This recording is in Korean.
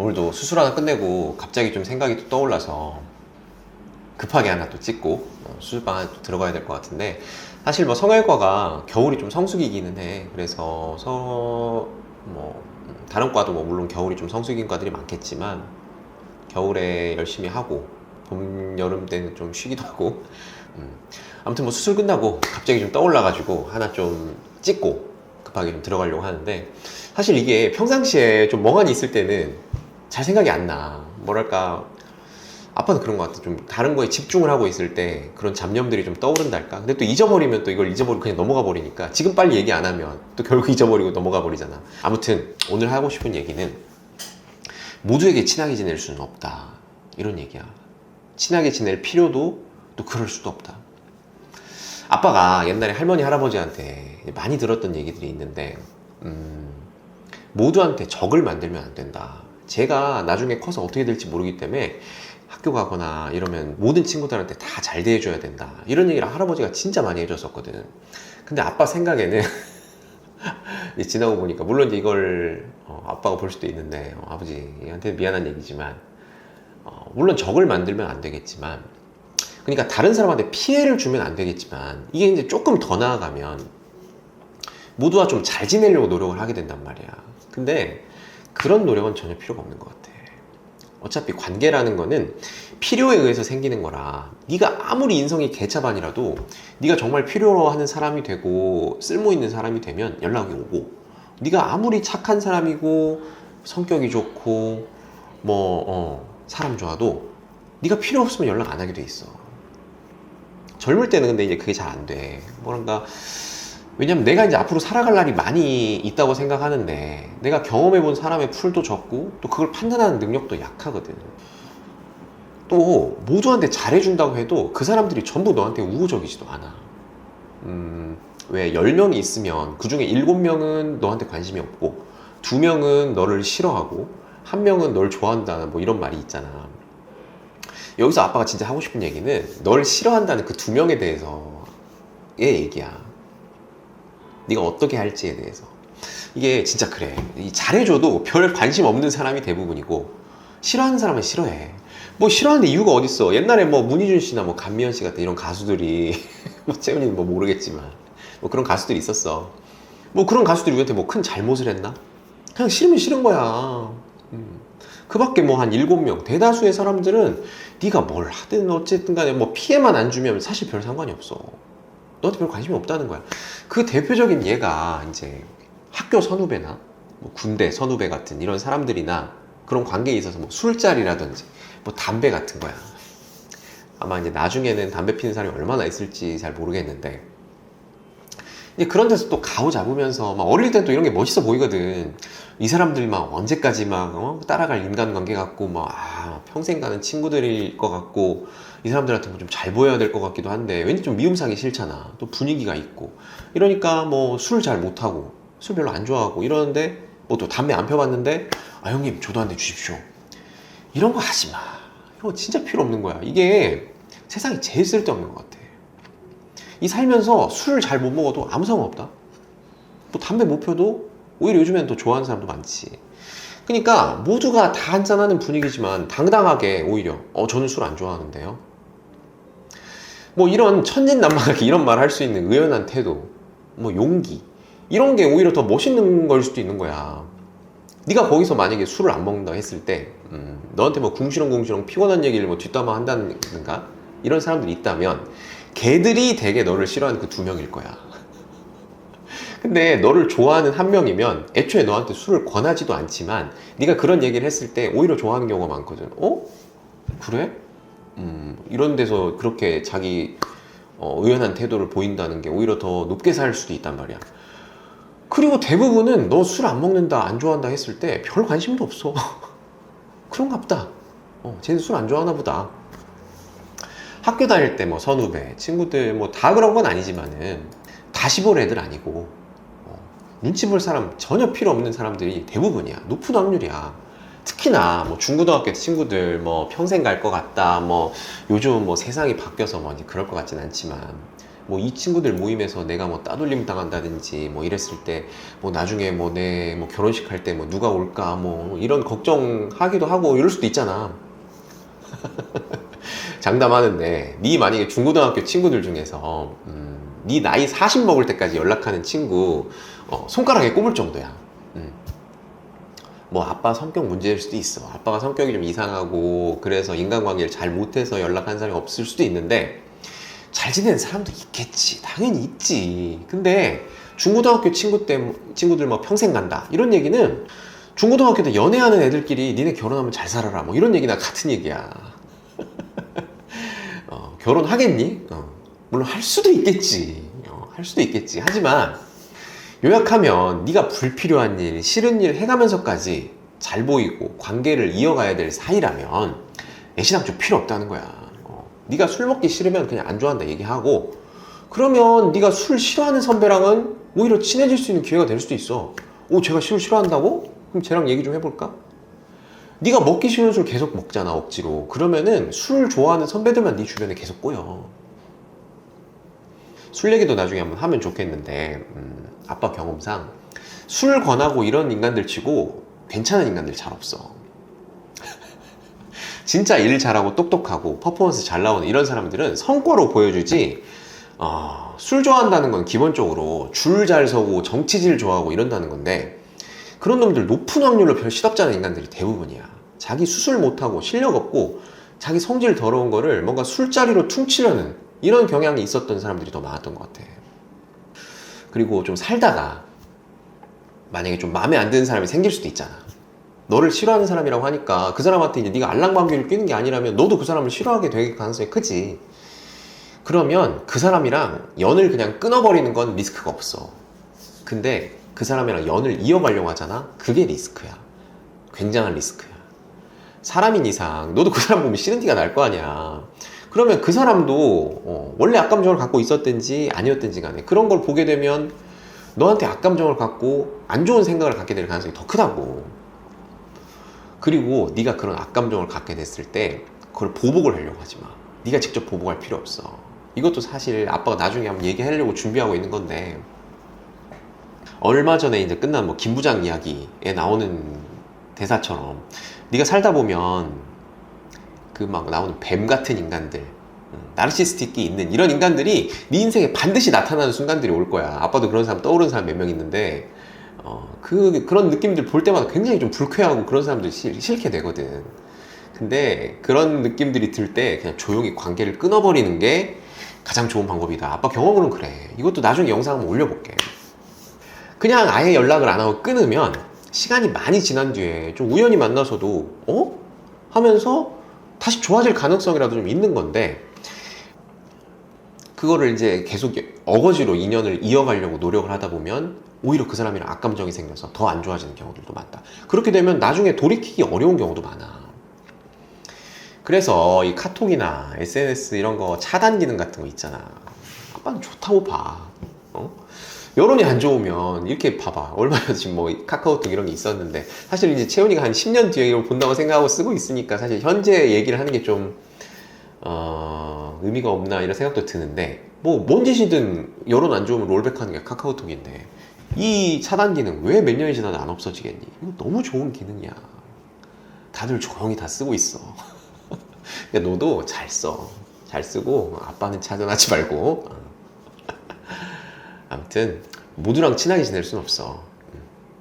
오늘도 수술 하나 끝내고 갑자기 좀 생각이 또 떠올라서 급하게 하나 또 찍고 수술방 하나 또 들어가야 될 것 같은데, 사실 뭐 성형외과가 겨울이 좀 성수기기는 해. 그래서 다른 과도 뭐 물론 겨울이 좀 성수기인 과들이 많겠지만 겨울에 열심히 하고 봄, 여름 때는 좀 쉬기도 하고 아무튼 뭐 수술 끝나고 갑자기 좀 떠올라가지고 하나 좀 찍고 급하게 좀 들어가려고 하는데, 사실 이게 평상시에 좀 멍하니 있을 때는 잘 생각이 안 나. 뭐랄까, 아빠는 그런 것 같아. 좀 다른 거에 집중을 하고 있을 때 그런 잡념들이 좀 떠오른달까. 근데 또 잊어버리면 또 이걸 잊어버리고 그냥 넘어가 버리니까 지금 빨리 얘기 안 하면 또 결국 잊어버리고 넘어가 버리잖아. 아무튼 오늘 하고 싶은 얘기는 모두에게 친하게 지낼 수는 없다, 이런 얘기야. 친하게 지낼 필요도 또 그럴 수도 없다. 아빠가 옛날에 할머니 할아버지한테 많이 들었던 얘기들이 있는데, 모두한테 적을 만들면 안 된다. 제가 나중에 커서 어떻게 될지 모르기 때문에 학교 가거나 이러면 모든 친구들한테 다 잘 대해줘야 된다, 이런 얘기를 할아버지가 진짜 많이 해줬었거든. 근데 아빠 생각에는 지나고 보니까, 물론 이제 이걸 아빠가 볼 수도 있는데 아버지한테 미안한 얘기지만, 물론 적을 만들면 안 되겠지만, 그러니까 다른 사람한테 피해를 주면 안 되겠지만, 이게 이제 조금 더 나아가면 모두와 좀 잘 지내려고 노력을 하게 된단 말이야. 근데 그런 노력은 전혀 필요가 없는 것 같아. 어차피 관계라는 거는 필요에 의해서 생기는 거라, 네가 아무리 인성이 개차반이라도 네가 정말 필요로 하는 사람이 되고 쓸모 있는 사람이 되면 연락이 오고, 네가 아무리 착한 사람이고 성격이 좋고 사람 좋아도 네가 필요 없으면 연락 안 하게 돼 있어. 젊을 때는 근데 이제 그게 잘 안 돼. 왜냐면 내가 이제 앞으로 살아갈 날이 많이 있다고 생각하는데, 내가 경험해본 사람의 풀도 적고 또 그걸 판단하는 능력도 약하거든. 또 모두한테 잘해준다고 해도 그 사람들이 전부 너한테 우호적이지도 않아. 왜 10명이 있으면 그 중에 7명은 너한테 관심이 없고 2명은 너를 싫어하고 1명은 널 좋아한다, 뭐 이런 말이 있잖아. 여기서 아빠가 진짜 하고 싶은 얘기는 널 싫어한다는 그 2명에 대해서의 얘기야. 네가 어떻게 할지에 대해서. 이게 진짜 그래. 잘해줘도 별 관심 없는 사람이 대부분이고, 싫어하는 사람은 싫어해. 싫어하는데 이유가 어딨어. 옛날에 문희준 씨나 감미연 씨 같은 이런 가수들이 채훈이는 모르겠지만 그런 가수들이 있었어. 그런 가수들이 우리한테 큰 잘못을 했나? 그냥 싫으면 싫은 거야. 그 밖에 한 7명, 대다수의 사람들은 네가 뭘 하든 어쨌든 간에 피해만 안 주면 사실 별 상관이 없어. 너한테 별 관심이 없다는 거야. 그 대표적인 예가 이제 학교 선후배나 군대 선후배 같은 이런 사람들이나 그런 관계에 있어서 술자리라든지 담배 같은 거야. 아마 이제 나중에는 담배 피는 사람이 얼마나 있을지 잘 모르겠는데, 이제 그런 데서 또 가오 잡으면서 어릴 때 또 이런 게 멋있어 보이거든. 이 사람들이 언제까지 따라갈 인간관계 같고 평생 가는 친구들일 것 같고, 이 사람들한테 좀 잘 보여야 될 것 같기도 한데 왠지 좀 미움 사기 싫잖아. 또 분위기가 있고 이러니까 술 잘 못하고 술 별로 안 좋아하고 이러는데, 또 담배 안 펴봤는데 형님 저도 한 대 주십시오, 이런 거 하지 마. 이거 진짜 필요 없는 거야. 이게 세상에 제일 쓸데없는 것 같아. 이 살면서 술을 잘 못 먹어도 아무 상관없다. 담배 못 펴도 오히려 요즘엔 더 좋아하는 사람도 많지. 그러니까 모두가 다 한잔하는 분위기지만 당당하게 오히려 저는 술 안 좋아하는데요, 이런 천진난만하게 이런 말 할 수 있는 의연한 태도, 용기, 이런 게 오히려 더 멋있는 걸 수도 있는 거야. 네가 거기서 만약에 술을 안 먹는다 했을 때 너한테 궁시렁궁시렁 피곤한 얘기를 뒷담화 한다든가 이런 사람들이 있다면, 걔들이 되게 너를 싫어하는 그 2명일 거야. 근데 너를 좋아하는 1명이면 애초에 너한테 술을 권하지도 않지만 네가 그런 얘기를 했을 때 오히려 좋아하는 경우가 많거든. 그래? 이런 데서 그렇게 자기 의연한 태도를 보인다는 게 오히려 더 높게 살 수도 있단 말이야. 그리고 대부분은 너 술 안 먹는다, 안 좋아한다 했을 때 별 관심도 없어. 그런가 보다. 쟤는 술 안 좋아하나 보다. 학교 다닐 때 선후배, 친구들 다 그런 건 아니지만은 다시 볼 애들 아니고 눈치 볼 사람 전혀 필요 없는 사람들이 대부분이야. 높은 확률이야. 특히나 중고등학교 친구들 평생 갈 것 같다, 요즘 세상이 바뀌어서 이제 그럴 것 같진 않지만 뭐 이 친구들 모임에서 내가 뭐 따돌림 당한다든지 뭐 이랬을 때 뭐 나중에 뭐 내 뭐 결혼식 할 때 뭐 누가 올까 뭐 이런 걱정하기도 하고 이럴 수도 있잖아. 장담하는데 네 만약에 중고등학교 친구들 중에서 네 나이 40 먹을 때까지 연락하는 친구 손가락에 꼽을 정도야. 뭐 아빠 성격 문제일 수도 있어. 아빠가 성격이 좀 이상하고 그래서 인간관계를 잘 못해서 연락한 사람이 없을 수도 있는데 잘 지내는 사람도 있겠지. 당연히 있지. 근데 중고등학교 친구들 뭐 평생 간다 이런 얘기는 중고등학교 때 연애하는 애들끼리 니네 결혼하면 잘 살아라 뭐 이런 얘기나 같은 얘기야. 결혼하겠니? 물론 할 수도 있겠지. 할 수도 있겠지. 하지만 요약하면 네가 불필요한 일, 싫은 일 해가면서까지 잘 보이고 관계를 이어가야 될 사이라면 애신랑 좀 필요 없다는 거야. 네가 술 먹기 싫으면 그냥 안 좋아한다 얘기하고 그러면 네가 술 싫어하는 선배랑은 오히려 친해질 수 있는 기회가 될 수도 있어. 오, 제가 술 싫어한다고? 그럼 쟤랑 얘기 좀 해볼까? 네가 먹기 싫은 술 계속 먹잖아 억지로. 그러면은 술 좋아하는 선배들만 네 주변에 계속 꼬여. 술 얘기도 나중에 한번 하면 좋겠는데 아빠 경험상 술 권하고 이런 인간들 치고 괜찮은 인간들 잘 없어. 진짜 일 잘하고 똑똑하고 퍼포먼스 잘 나오는 이런 사람들은 성과로 보여주지 술 좋아한다는 건 기본적으로 줄 잘 서고 정치질 좋아하고 이런다는 건데 그런 놈들 높은 확률로 별 시덥지 않은 인간들이 대부분이야. 자기 수술 못하고 실력 없고 자기 성질 더러운 거를 뭔가 술자리로 퉁치려는 이런 경향이 있었던 사람들이 더 많았던 것 같아. 그리고 좀 살다가 만약에 좀 마음에 안 드는 사람이 생길 수도 있잖아. 너를 싫어하는 사람이라고 하니까 그 사람한테 이제 네가 알랑방귀를 뀌는 게 아니라면 너도 그 사람을 싫어하게 될 가능성이 크지. 그러면 그 사람이랑 연을 그냥 끊어버리는 건 리스크가 없어. 근데 그 사람이랑 연을 이어가려고 하잖아? 그게 리스크야. 굉장한 리스크야. 사람인 이상 너도 그 사람 보면 싫은 티가 날 거 아니야. 그러면 그 사람도 원래 악감정을 갖고 있었든지 아니었든지 간에 그런 걸 보게 되면 너한테 악감정을 갖고 안 좋은 생각을 갖게 될 가능성이 더 크다고. 그리고 네가 그런 악감정을 갖게 됐을 때 그걸 보복을 하려고 하지 마. 네가 직접 보복할 필요 없어. 이것도 사실 아빠가 나중에 한번 얘기하려고 준비하고 있는 건데 얼마 전에 이제 끝난 뭐 김 부장 이야기에 나오는 대사처럼 네가 살다 보면 그 막 나오는 뱀 같은 인간들, 나르시스틱이 있는 이런 인간들이 네 인생에 반드시 나타나는 순간들이 올 거야. 아빠도 그런 사람 떠오르는 사람 몇 명 있는데 그런 느낌들 볼 때마다 굉장히 좀 불쾌하고 그런 사람들 싫게 되거든. 근데 그런 느낌들이 들 때 그냥 조용히 관계를 끊어버리는 게 가장 좋은 방법이다. 아빠 경험으로는 그래. 이것도 나중에 영상 한번 올려볼게. 그냥 아예 연락을 안 하고 끊으면 시간이 많이 지난 뒤에 좀 우연히 만나서도 하면서 다시 좋아질 가능성이라도 좀 있는 건데 그거를 이제 계속 어거지로 인연을 이어가려고 노력을 하다 보면 오히려 그 사람이랑 악감정이 생겨서 더 안 좋아지는 경우들도 많다. 그렇게 되면 나중에 돌이키기 어려운 경우도 많아. 그래서 이 카톡이나 SNS 이런 거 차단 기능 같은 거 있잖아. 아빠는 좋다고 봐. 여론이 안 좋으면 이렇게 봐봐. 얼마 전에 지금 뭐 카카오톡 이런 게 있었는데 사실 이제 채훈이가 한 10년 뒤에 이걸 본다고 생각하고 쓰고 있으니까 사실 현재 얘기를 하는 게 좀 의미가 없나 이런 생각도 드는데 뭐 뭔 짓이든 여론 안 좋으면 롤백하는 게 카카오톡인데 이 차단 기능 왜 몇 년이 지나도 안 없어지겠니? 이거 너무 좋은 기능이야. 다들 조용히 다 쓰고 있어. 그러니까 너도 잘 써. 잘 쓰고 아빠는 차단하지 말고 아무튼 모두랑 친하게 지낼 순 없어.